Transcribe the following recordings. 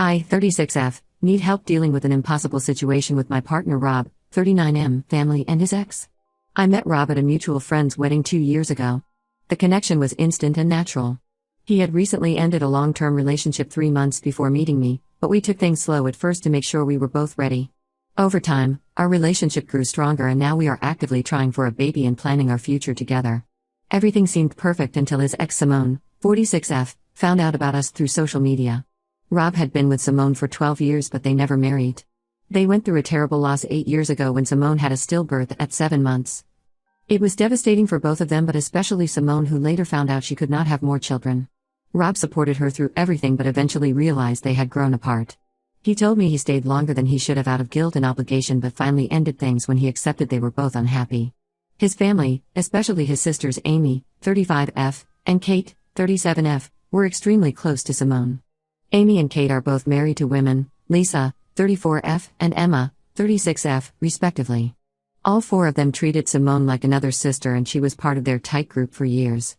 I, 36F, need help dealing with an impossible situation with my partner Rob, 39M, family and his ex. I met Rob at a mutual friend's wedding 2 years ago. The connection was instant and natural. He had recently ended a long-term relationship 3 months before meeting me, but we took things slow at first to make sure we were both ready. Over time, our relationship grew stronger and now we are actively trying for a baby and planning our future together. Everything seemed perfect until his ex Simone, 46F, found out about us through social media. Rob had been with Simone for 12 years but they never married. They went through a terrible loss 8 years ago when Simone had a stillbirth at 7 months. It was devastating for both of them but especially Simone, who later found out she could not have more children. Rob supported her through everything but eventually realized they had grown apart. He told me he stayed longer than he should have out of guilt and obligation but finally ended things when he accepted they were both unhappy. His family, especially his sisters Amy, 35F, and Kate, 37F, were extremely close to Simone. Amy and Kate are both married to women, Lisa, 34F, and Emma, 36F, respectively. All 4 of them treated Simone like another sister and she was part of their tight group for years.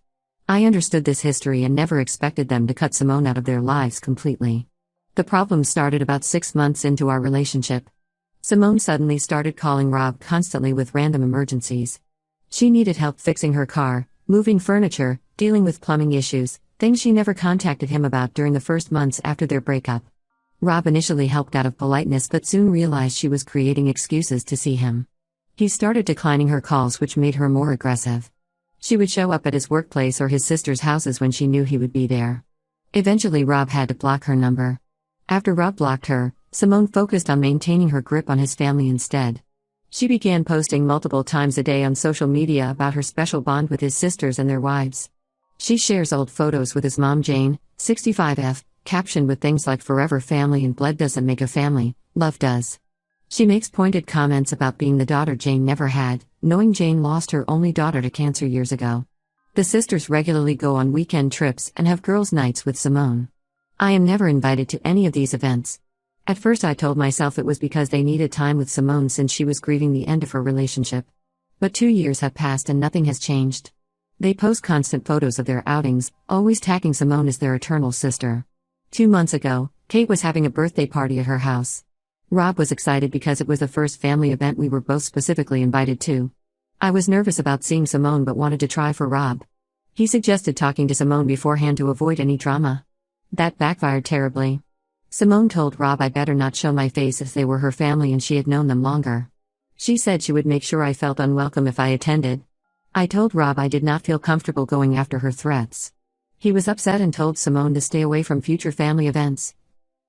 I understood this history and never expected them to cut Simone out of their lives completely. The problem started about 6 months into our relationship. Simone suddenly started calling Rob constantly with random emergencies. She needed help fixing her car, moving furniture, dealing with plumbing issues, things she never contacted him about during the first months after their breakup. Rob initially helped out of politeness but soon realized she was creating excuses to see him. He started declining her calls, which made her more aggressive. She would show up at his workplace or his sister's houses when she knew he would be there. Eventually Rob had to block her number. After Rob blocked her, Simone focused on maintaining her grip on his family instead. She began posting multiple times a day on social media about her special bond with his sisters and their wives. She shares old photos with his mom Jane, 65F, captioned with things like "Forever family and blood doesn't make a family, love does." She makes pointed comments about being the daughter Jane never had, knowing Jane lost her only daughter to cancer years ago. The sisters regularly go on weekend trips and have girls' nights with Simone. I am never invited to any of these events. At first I told myself it was because they needed time with Simone since she was grieving the end of her relationship. But 2 years have passed and nothing has changed. They post constant photos of their outings, always tagging Simone as their eternal sister. 2 months ago, Kate was having a birthday party at her house. Rob was excited because it was the first family event we were both specifically invited to. I was nervous about seeing Simone but wanted to try for Rob. He suggested talking to Simone beforehand to avoid any drama. That backfired terribly. Simone told Rob I better not show my face as they were her family and she had known them longer. She said she would make sure I felt unwelcome if I attended. I told Rob I did not feel comfortable going after her threats. He was upset and told Simone to stay away from future family events.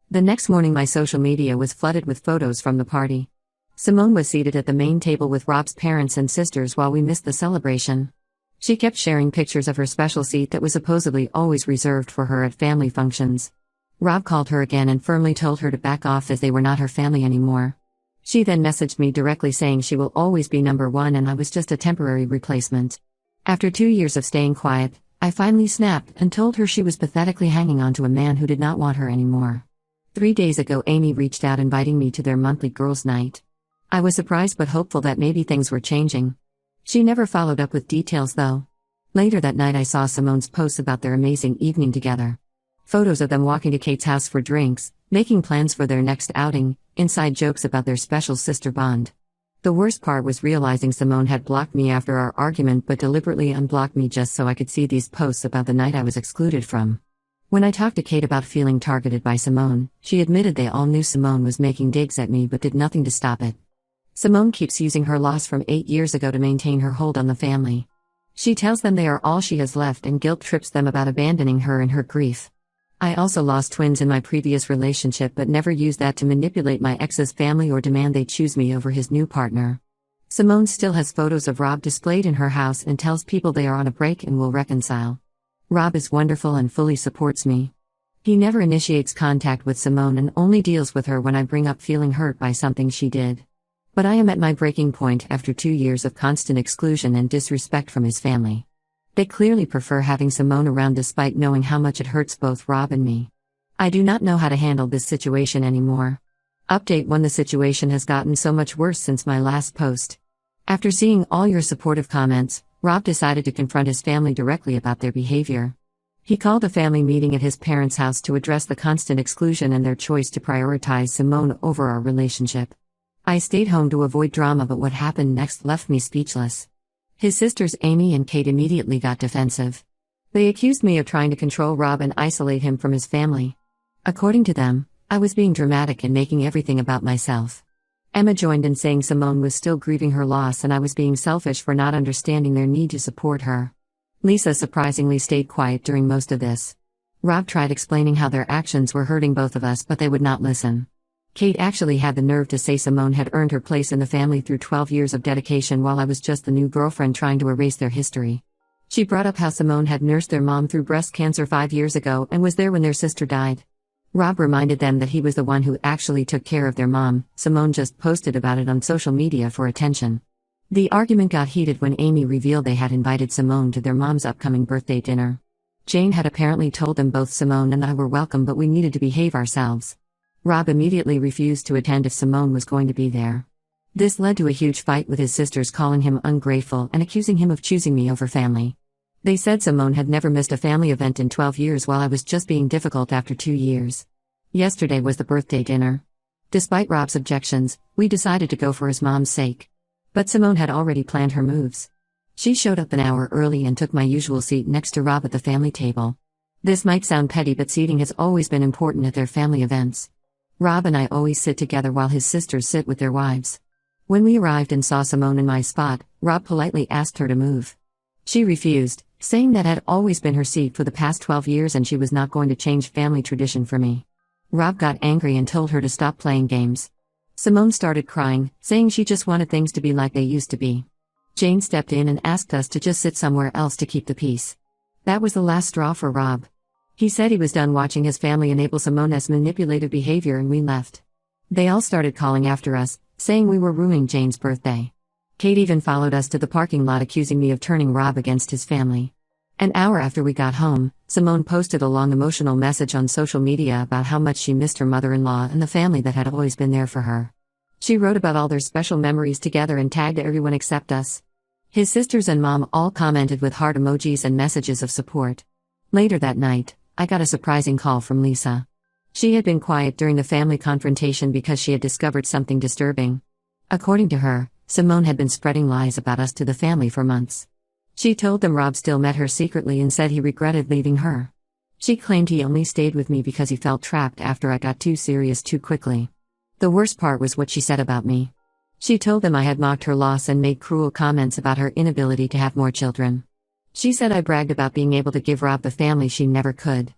The next morning my social media was flooded with photos from the party. Simone was seated at the main table with Rob's parents and sisters while we missed the celebration. She kept sharing pictures of her special seat that was supposedly always reserved for her at family functions. Rob called her again and firmly told her to back off as they were not her family anymore. She then messaged me directly saying she will always be number 1 and I was just a temporary replacement. After 2 years of staying quiet, I finally snapped and told her she was pathetically hanging on to a man who did not want her anymore. 3 days ago Amy reached out inviting me to their monthly girls' night. I was surprised but hopeful that maybe things were changing. She never followed up with details though. Later that night I saw Simone's posts about their amazing evening together. Photos of them walking to Kate's house for drinks, making plans for their next outing, inside jokes about their special sister bond. The worst part was realizing Simone had blocked me after our argument but deliberately unblocked me just so I could see these posts about the night I was excluded from. When I talked to Kate about feeling targeted by Simone, she admitted they all knew Simone was making digs at me but did nothing to stop it. Simone keeps using her loss from 8 years ago to maintain her hold on the family. She tells them they are all she has left and guilt trips them about abandoning her in her grief. I also lost twins in my previous relationship but never used that to manipulate my ex's family or demand they choose me over his new partner. Simone still has photos of Rob displayed in her house and tells people they are on a break and will reconcile. Rob is wonderful and fully supports me. He never initiates contact with Simone and only deals with her when I bring up feeling hurt by something she did. But I am at my breaking point after 2 years of constant exclusion and disrespect from his family. They clearly prefer having Simone around despite knowing how much it hurts both Rob and me. I do not know how to handle this situation anymore. Update 1: The situation has gotten so much worse since my last post. After seeing all your supportive comments, Rob decided to confront his family directly about their behavior. He called a family meeting at his parents' house to address the constant exclusion and their choice to prioritize Simone over our relationship. I stayed home to avoid drama, but what happened next left me speechless. His sisters Amy and Kate immediately got defensive. They accused me of trying to control Rob and isolate him from his family. According to them, I was being dramatic and making everything about myself. Emma joined in, saying Simone was still grieving her loss and I was being selfish for not understanding their need to support her. Lisa surprisingly stayed quiet during most of this. Rob tried explaining how their actions were hurting both of us, but they would not listen. Kate actually had the nerve to say Simone had earned her place in the family through 12 years of dedication while I was just the new girlfriend trying to erase their history. She brought up how Simone had nursed their mom through breast cancer 5 years ago and was there when their sister died. Rob reminded them that he was the one who actually took care of their mom. Simone just posted about it on social media for attention. The argument got heated when Amy revealed they had invited Simone to their mom's upcoming birthday dinner. Jane had apparently told them both Simone and I were welcome, but we needed to behave ourselves. Rob immediately refused to attend if Simone was going to be there. This led to a huge fight with his sisters, calling him ungrateful and accusing him of choosing me over family. They said Simone had never missed a family event in 12 years while I was just being difficult after 2 years. Yesterday was the birthday dinner. Despite Rob's objections, we decided to go for his mom's sake. But Simone had already planned her moves. She showed up an hour early and took my usual seat next to Rob at the family table. This might sound petty, but seating has always been important at their family events. Rob and I always sit together while his sisters sit with their wives. When we arrived and saw Simone in my spot, Rob politely asked her to move. She refused, saying that had always been her seat for the past 12 years and she was not going to change family tradition for me. Rob got angry and told her to stop playing games. Simone started crying, saying she just wanted things to be like they used to be. Jane stepped in and asked us to just sit somewhere else to keep the peace. That was the last straw for Rob. He said he was done watching his family enable Simone's manipulative behavior and we left. They all started calling after us, saying we were ruining Jane's birthday. Kate even followed us to the parking lot, accusing me of turning Rob against his family. An hour after we got home, Simone posted a long emotional message on social media about how much she missed her mother-in-law and the family that had always been there for her. She wrote about all their special memories together and tagged everyone except us. His sisters and mom all commented with heart emojis and messages of support. Later that night, I got a surprising call from Lisa. She had been quiet during the family confrontation because she had discovered something disturbing. According to her, Simone had been spreading lies about us to the family for months. She told them Rob still met her secretly and said he regretted leaving her. She claimed he only stayed with me because he felt trapped after I got too serious too quickly. The worst part was what she said about me. She told them I had mocked her loss and made cruel comments about her inability to have more children. She said I bragged about being able to give Rob the family she never could.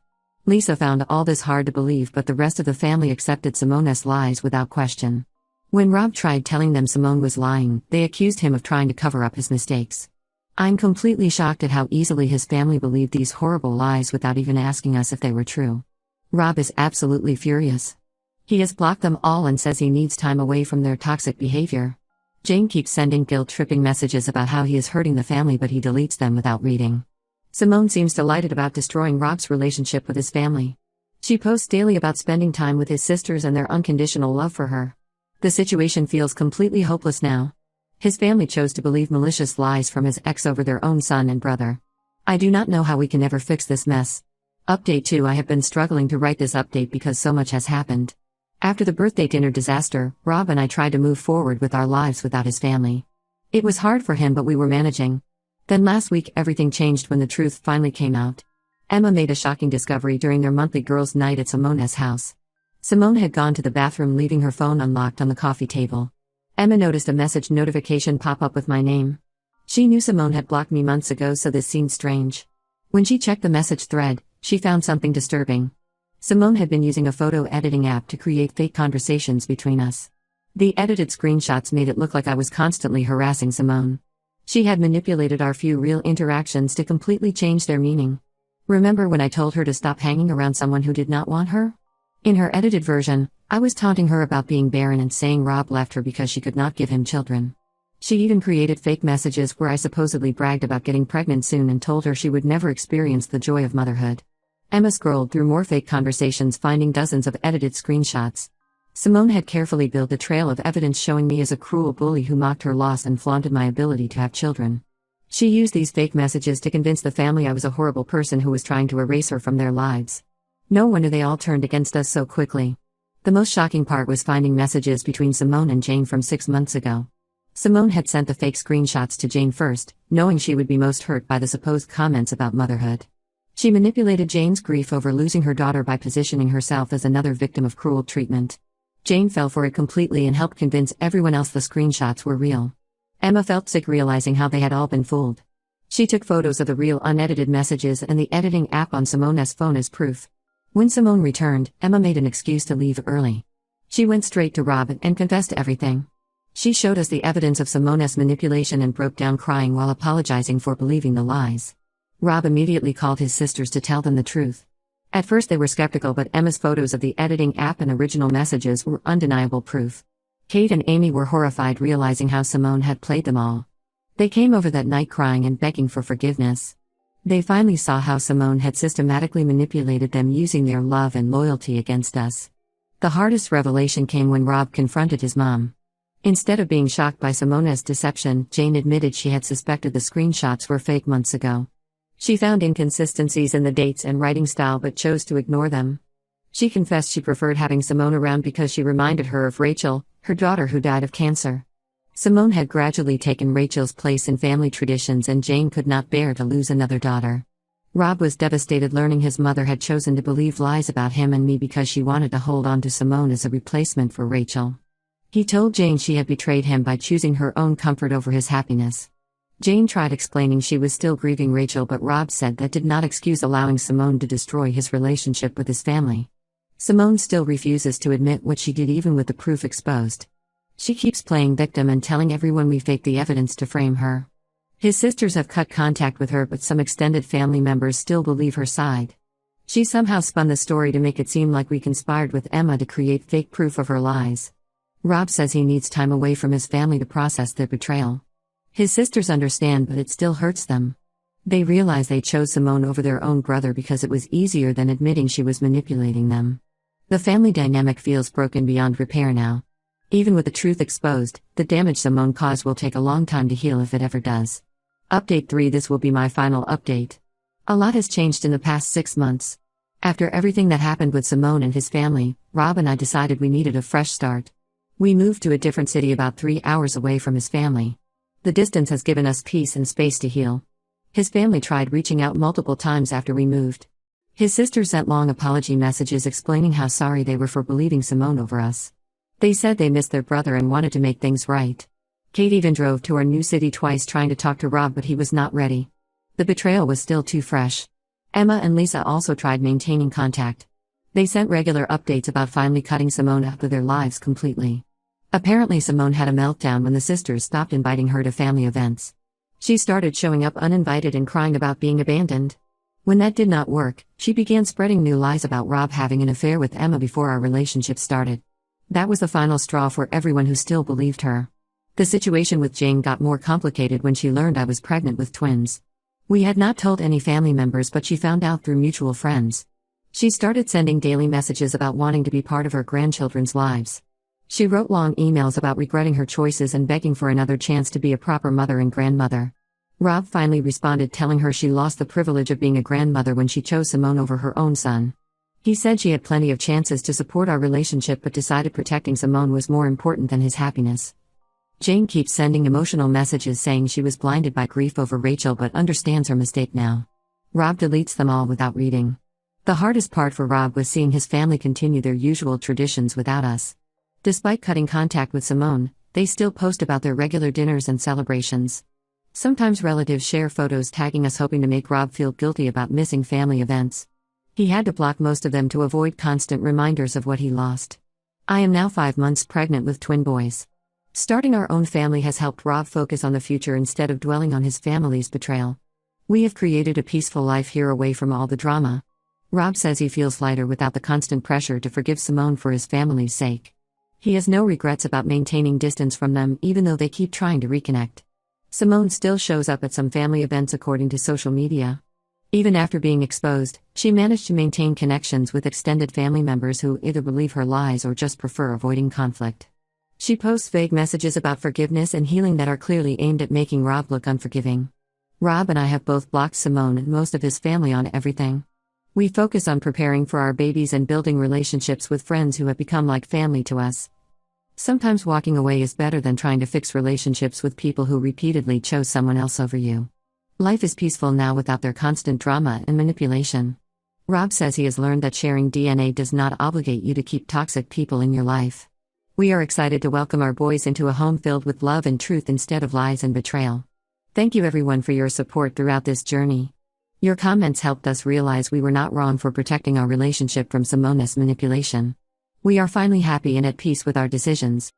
Lisa found all this hard to believe, but the rest of the family accepted Simone's lies without question. When Rob tried telling them Simone was lying, they accused him of trying to cover up his mistakes. I'm completely shocked at how easily his family believed these horrible lies without even asking us if they were true. Rob is absolutely furious. He has blocked them all and says he needs time away from their toxic behavior. Jane keeps sending guilt-tripping messages about how he is hurting the family, but he deletes them without reading. Simone seems delighted about destroying Rob's relationship with his family. She posts daily about spending time with his sisters and their unconditional love for her. The situation feels completely hopeless now. His family chose to believe malicious lies from his ex over their own son and brother. I do not know how we can ever fix this mess. Update 2: I have been struggling to write this update because so much has happened. After the birthday dinner disaster, Rob and I tried to move forward with our lives without his family. It was hard for him, but we were managing. Then last week everything changed when the truth finally came out. Emma made a shocking discovery during their monthly girls' night at Simone's house. Simone had gone to the bathroom, leaving her phone unlocked on the coffee table. Emma noticed a message notification pop up with my name. She knew Simone had blocked me months ago, so this seemed strange. When she checked the message thread, she found something disturbing. Simone had been using a photo editing app to create fake conversations between us. The edited screenshots made it look like I was constantly harassing Simone. She had manipulated our few real interactions to completely change their meaning. Remember when I told her to stop hanging around someone who did not want her? In her edited version, I was taunting her about being barren and saying Rob left her because she could not give him children. She even created fake messages where I supposedly bragged about getting pregnant soon and told her she would never experience the joy of motherhood. Emma scrolled through more fake conversations, finding dozens of edited screenshots. Simone had carefully built a trail of evidence showing me as a cruel bully who mocked her loss and flaunted my ability to have children. She used these fake messages to convince the family I was a horrible person who was trying to erase her from their lives. No wonder they all turned against us so quickly. The most shocking part was finding messages between Simone and Jane from 6 months ago. Simone had sent the fake screenshots to Jane first, knowing she would be most hurt by the supposed comments about motherhood. She manipulated Jane's grief over losing her daughter by positioning herself as another victim of cruel treatment. Jane fell for it completely and helped convince everyone else the screenshots were real. Emma felt sick realizing how they had all been fooled. She took photos of the real unedited messages and the editing app on Simone's phone as proof. When Simone returned, Emma made an excuse to leave early. She went straight to Rob and confessed everything. She showed us the evidence of Simone's manipulation and broke down crying while apologizing for believing the lies. Rob immediately called his sisters to tell them the truth. At first they were skeptical, but Emma's photos of the editing app and original messages were undeniable proof. Kate and Amy were horrified realizing how Simone had played them all. They came over that night crying and begging for forgiveness. They finally saw how Simone had systematically manipulated them using their love and loyalty against us. The hardest revelation came when Rob confronted his mom. Instead of being shocked by Simone's deception, Jane admitted she had suspected the screenshots were fake months ago. She found inconsistencies in the dates and writing style but chose to ignore them. She confessed she preferred having Simone around because she reminded her of Rachel, her daughter who died of cancer. Simone had gradually taken Rachel's place in family traditions and Jane could not bear to lose another daughter. Rob was devastated learning his mother had chosen to believe lies about him and me because she wanted to hold on to Simone as a replacement for Rachel. He told Jane she had betrayed him by choosing her own comfort over his happiness. Jane tried explaining she was still grieving Rachel, but Rob said that did not excuse allowing Simone to destroy his relationship with his family. Simone still refuses to admit what she did even with the proof exposed. She keeps playing victim and telling everyone we faked the evidence to frame her. His sisters have cut contact with her, but some extended family members still believe her side. She somehow spun the story to make it seem like we conspired with Emma to create fake proof of her lies. Rob says he needs time away from his family to process their betrayal. His sisters understand, but it still hurts them. They realize they chose Simone over their own brother because it was easier than admitting she was manipulating them. The family dynamic feels broken beyond repair now. Even with the truth exposed, the damage Simone caused will take a long time to heal if it ever does. Update 3. This will be my final update. A lot has changed in the past 6 months. After everything that happened with Simone and his family, Rob and I decided we needed a fresh start. We moved to a different city about 3 hours away from his family. The distance has given us peace and space to heal. His family tried reaching out multiple times after we moved. His sister sent long apology messages explaining how sorry they were for believing Simone over us. They said they missed their brother and wanted to make things right. Kate even drove to our new city twice trying to talk to Rob, but he was not ready. The betrayal was still too fresh. Emma and Lisa also tried maintaining contact. They sent regular updates about finally cutting Simone out of their lives completely. Apparently Simone had a meltdown when the sisters stopped inviting her to family events. She started showing up uninvited and crying about being abandoned. When that did not work, she began spreading new lies about Rob having an affair with Emma before our relationship started. That was the final straw for everyone who still believed her. The situation with Jane got more complicated when she learned I was pregnant with twins. We had not told any family members, but she found out through mutual friends. She started sending daily messages about wanting to be part of her grandchildren's lives. She wrote long emails about regretting her choices and begging for another chance to be a proper mother and grandmother. Rob finally responded telling her she lost the privilege of being a grandmother when she chose Simone over her own son. He said she had plenty of chances to support our relationship but decided protecting Simone was more important than his happiness. Jane keeps sending emotional messages saying she was blinded by grief over Rachel but understands her mistake now. Rob deletes them all without reading. The hardest part for Rob was seeing his family continue their usual traditions without us. Despite cutting contact with Simone, they still post about their regular dinners and celebrations. Sometimes relatives share photos tagging us hoping to make Rob feel guilty about missing family events. He had to block most of them to avoid constant reminders of what he lost. I am now 5 months pregnant with twin boys. Starting our own family has helped Rob focus on the future instead of dwelling on his family's betrayal. We have created a peaceful life here away from all the drama. Rob says he feels lighter without the constant pressure to forgive Simone for his family's sake. He has no regrets about maintaining distance from them even though they keep trying to reconnect. Simone still shows up at some family events according to social media. Even after being exposed, she managed to maintain connections with extended family members who either believe her lies or just prefer avoiding conflict. She posts vague messages about forgiveness and healing that are clearly aimed at making Rob look unforgiving. Rob and I have both blocked Simone and most of his family on everything. We focus on preparing for our babies and building relationships with friends who have become like family to us. Sometimes walking away is better than trying to fix relationships with people who repeatedly chose someone else over you. Life is peaceful now without their constant drama and manipulation. Rob says he has learned that sharing DNA does not obligate you to keep toxic people in your life. We are excited to welcome our boys into a home filled with love and truth instead of lies and betrayal. Thank you everyone for your support throughout this journey. Your comments helped us realize we were not wrong for protecting our relationship from Simone's manipulation. We are finally happy and at peace with our decisions.